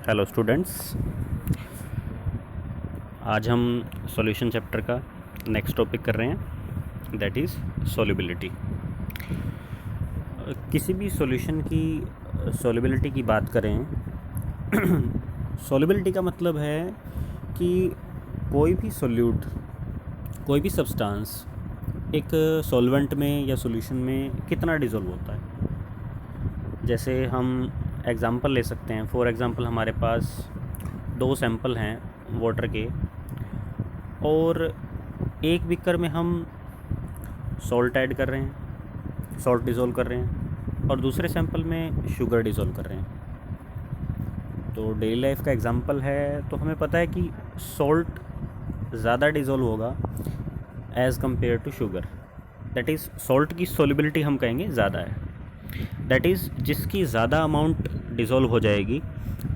Hello students, आज हम solution chapter का नेक्स्ट टॉपिक कर रहे हैं, दैट इज़ सॉल्युबिलिटी। किसी भी सॉल्यूशन की सॉल्युबिलिटी की बात करें, सॉल्युबिलिटी का मतलब है कि कोई भी सॉल्यूट, कोई भी सब्सटेंस एक सॉल्वेंट में या सॉल्यूशन में कितना डिज़ोल्व होता है। जैसे हम एग्ज़ाम्पल ले सकते हैं। फॉर एग्ज़ाम्पल हमारे पास 2 सैंपल हैं वाटर के, और एक बीकर में हम सॉल्ट ऐड कर रहे हैं, सॉल्ट डिज़ोल्व कर रहे हैं, और दूसरे सैंपल में शुगर डिज़ोल्व कर रहे हैं। तो डेली लाइफ का एग्ज़ाम्पल है, तो हमें पता है कि सॉल्ट ज़्यादा डिज़ोल्व होगा as compare to sugar. That is salt की सॉल्युबिलिटी हम कहेंगे ज़्यादा है। दैट इज़ जिसकी ज़्यादा अमाउंट डिज़ोल्व हो जाएगी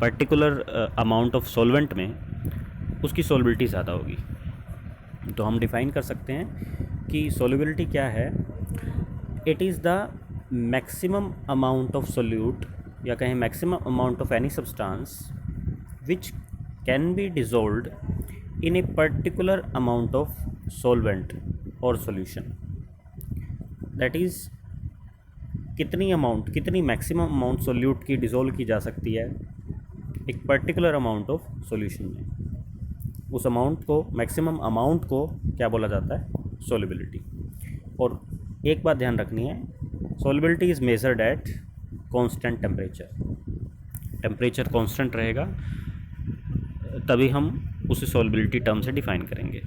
पर्टिकुलर अमाउंट ऑफ सॉल्वेंट में, उसकी सॉल्युबिलिटी ज़्यादा होगी। तो हम डिफ़ाइन कर सकते हैं कि सॉल्युबिलिटी क्या है। It is the maximum amount of solute, या कहें maximum amount of any substance which can be dissolved in a particular amount of solvent और सॉल्यूशन। दैट इज़ कितनी मैक्सिमम अमाउंट सोल्यूट की डिज़ोल्व की जा सकती है एक पर्टिकुलर अमाउंट ऑफ सॉल्यूशन में। उस अमाउंट को, मैक्सिमम अमाउंट को क्या बोला जाता है? सॉल्युबिलिटी। और एक बात ध्यान रखनी है, solubility is measured at constant temperature. Temperature constant रहेगा तभी हम उसे सॉल्युबिलिटी टर्म से डिफ़ाइन करेंगे।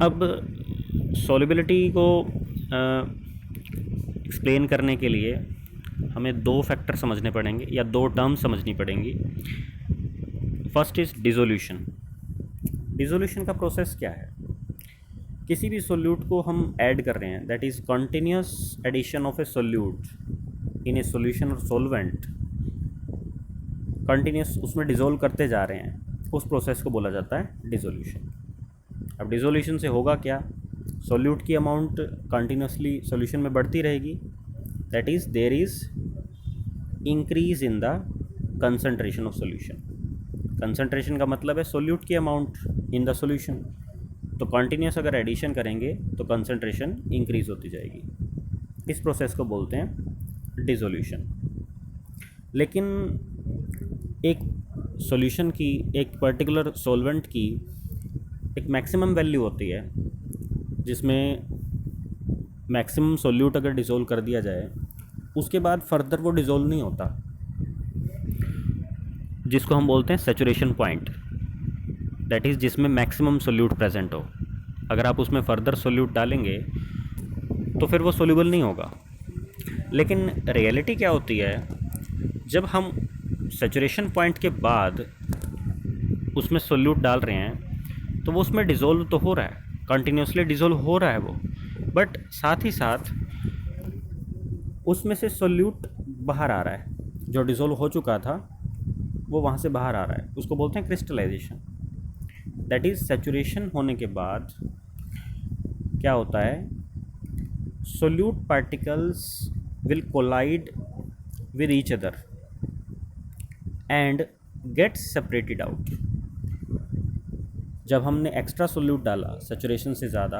अब सॉल्युबिलिटी को एक्सप्लेन करने के लिए हमें 2 फैक्टर समझने पड़ेंगे या 2 टर्म समझनी पड़ेंगी। First is dissolution. डिसोल्यूशन का प्रोसेस क्या है? किसी भी सोल्यूट को हम ऐड कर रहे हैं, that is continuous addition of a solute in a solution और सोलवेंट। कंटिन्यूस उसमें डिज़ोल्व करते जा रहे हैं, उस प्रोसेस को बोला जाता है डिसोल्यूशन। अब डिसोल्यूशन से होगा क्या? सोल्यूट की अमाउंट कंटिन्यूसली सॉल्यूशन में बढ़ती रहेगी, that is there is increase in the concentration of solution. Concentration का मतलब है सोल्यूट की अमाउंट इन द सॉल्यूशन। तो कंटिन्यूस अगर एडिशन करेंगे तो कंसंट्रेशन इंक्रीज होती जाएगी। इस प्रोसेस को बोलते हैं डिसोल्यूशन। लेकिन एक सॉल्यूशन की, एक पर्टिकुलर सॉल्वेंट की एक मैक्सिमम वैल्यू होती है, जिसमें मैक्सिमम सोल्यूट अगर डिज़ोल्व कर दिया जाए, उसके बाद फर्दर वो डिज़ोल्व नहीं होता, जिसको हम बोलते हैं सैचुरेशन पॉइंट। दैट इज़ जिसमें मैक्सिमम सोल्यूट प्रेजेंट हो। अगर आप उसमें फर्दर सोल्यूट डालेंगे तो फिर वो सोल्यूबल नहीं होगा। लेकिन रियलिटी क्या होती है, जब हम सैचुरेशन पॉइंट के बाद उसमें सोल्यूट डाल रहे हैं तो वो उसमें डिज़ोल्व तो हो रहा है, कंटिन्यूसली डिज़ोल्व हो रहा है वो, बट साथ ही साथ उसमें से सोल्यूट बाहर आ रहा है। जो डिज़ोल्व हो चुका था वो वहाँ से बाहर आ रहा है, उसको बोलते हैं क्रिस्टलाइजेशन। दैट इज़ सैचुरेशन होने के बाद क्या होता है, solute particles will collide with each other and get separated out. जब हमने एक्स्ट्रा सोल्यूट डाला सैचुरेशन से ज़्यादा,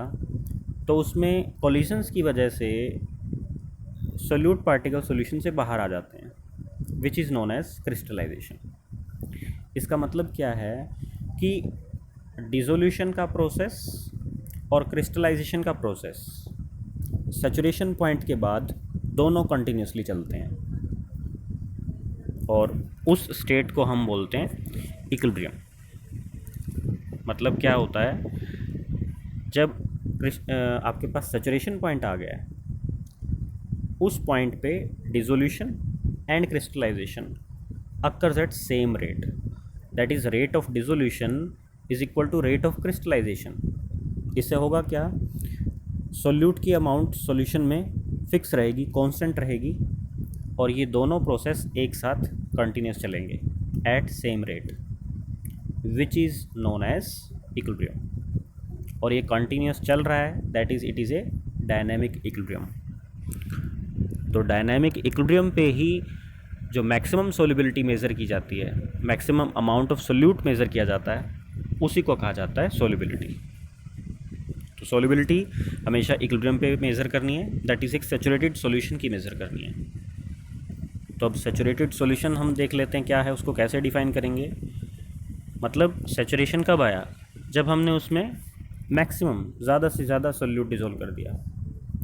तो उसमें कोलिजन्स की वजह से सोल्यूट पार्टिकल सॉल्यूशन से बाहर आ जाते हैं, which is known as crystallisation. इसका मतलब क्या है कि डिसोल्यूशन का प्रोसेस और क्रिस्टलाइजेशन का प्रोसेस सैचुरेशन पॉइंट के बाद दोनों कंटिन्यूसली चलते हैं, और उस स्टेट को हम बोलते हैं इक्विलिब्रियम। मतलब क्या होता है, जब आपके पास सैचुरेशन पॉइंट आ गया है, उस पॉइंट पे dissolution and crystallisation occurs at same rate. That is rate of dissolution is equal to rate of crystallisation. इससे होगा क्या, सोल्यूट की अमाउंट सॉल्यूशन में फिक्स रहेगी, कांस्टेंट रहेगी, और ये दोनों प्रोसेस एक साथ कंटिन्यूस चलेंगे at same rate, which is known as equilibrium. और ये कंटिन्यूस चल रहा है, that is it is a dynamic equilibrium. तो डायनेमिक इक्विलिब्रियम पे ही जो मैक्सिमम सोल्युबिलिटी मेज़र की जाती है, maximum amount of solute measure किया जाता है, उसी को कहा जाता है सोल्युबिलिटी। तो सोल्युबिलिटी हमेशा इक्विलिब्रियम पे मेज़र करनी है, दैट इज़ एक सैचुरेटेड सॉल्यूशन की मेज़र करनी है। तो अब सैचुरेटेड सॉल्यूशन हम देख लेते हैं क्या है, उसको कैसे डिफ़ाइन करेंगे। मतलब सैचुरेशन कब आया, जब हमने उसमें मैक्सिमम ज़्यादा से ज़्यादा सोल्यूट डिज़ोल्व कर दिया,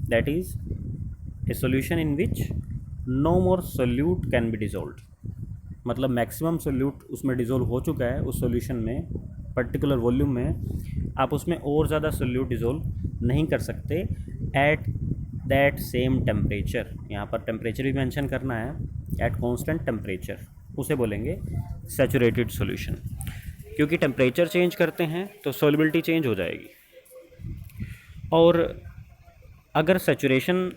that is a solution in which no more solute can be dissolved. मतलब मैक्सिमम सोल्यूट उसमें डिज़ोल्व हो चुका है उस सॉल्यूशन में, पर्टिकुलर वॉल्यूम में, आप उसमें और ज़्यादा सोल्यूट डिज़ोल्व नहीं कर सकते एट दैट सेम टेम्परेचर। यहाँ पर टेम्परेचर भी मेंशन करना है, एट कांस्टेंट टेम्परेचर, उसे बोलेंगे सैचुरेटेड सॉल्यूशन। क्योंकि टेम्परेचर चेंज करते हैं तो सॉल्युबिलिटी चेंज हो जाएगी। और अगर सैचुरेशन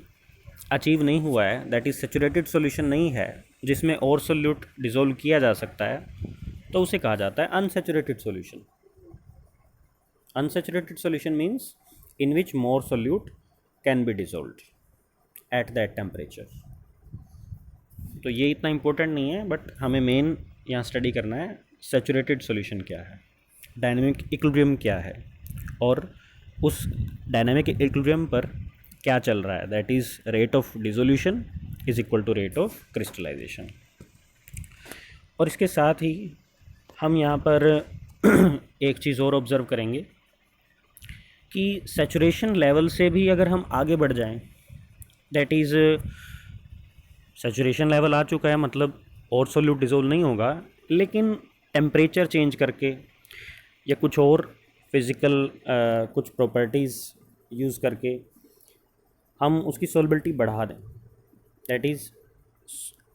अचीव नहीं हुआ है, दैट इज़ सैचुरेटेड सॉल्यूशन नहीं है जिसमें और सोल्यूट डिज़ोल्व किया जा सकता है, तो उसे कहा जाता है unsaturated solution. Unsaturated solution means in which more solute can be dissolved at that temperature. तो ये इतना इम्पोर्टेंट नहीं है, बट हमें मेन यहाँ स्टडी करना है सैचुरेटेड सॉल्यूशन क्या है, डायनेमिक इक्विलिब्रियम क्या है, और उस डायनेमिक इक्विलिब्रियम पर क्या चल रहा है, that is rate of dissolution is equal to rate of crystallisation. और इसके साथ ही हम यहाँ पर एक चीज़ और ऑब्ज़र्व करेंगे कि सैचुरेशन लेवल से भी अगर हम आगे बढ़ जाएं, दैट इज़ सैचुरेशन लेवल आ चुका है, मतलब और सोल्यूट डिज़ोल्व नहीं होगा, लेकिन टेम्परेचर चेंज करके या कुछ और फिज़िकल कुछ प्रॉपर्टीज़ यूज़ करके हम उसकी सोल्युबिलिटी बढ़ा दें, दैट इज़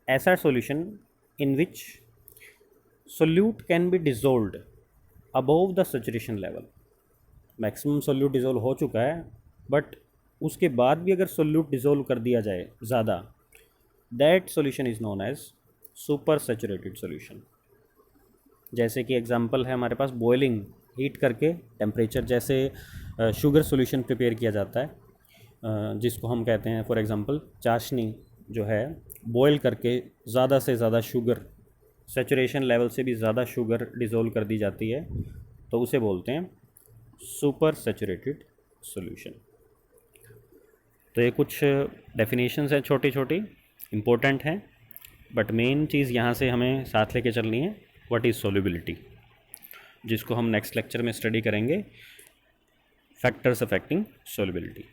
ऐसा solution in which solute can be dissolved above the saturation level. Maximum solute dissolve हो चुका है, बट उसके बाद भी अगर सोल्यूट डिज़ोल्व कर दिया जाए ज़्यादा, that solution is known as super saturated solution. जैसे कि एग्जांपल है हमारे पास बॉइलिंग, हीट करके टेम्परेचर, जैसे शुगर सॉल्यूशन प्रिपेयर किया जाता है, जिसको हम कहते हैं फॉर एग्जांपल चाशनी, जो है बॉयल करके ज़्यादा से ज़्यादा शुगर, सैचुरेशन लेवल से भी ज़्यादा शुगर डिज़ोल्व कर दी जाती है, तो उसे बोलते हैं सुपर सैचुरेटेड सॉल्यूशन। तो ये कुछ डेफिनेशंस हैं छोटी छोटी, इम्पोर्टेंट हैं, बट मेन चीज़ यहाँ से हमें साथ लेके चलनी है, व्हाट इज़ सोल्युबिलिटी, जिसको हम नेक्स्ट लेक्चर में स्टडी करेंगे, फैक्टर्स अफेक्टिंग सोल्युबिलिटी।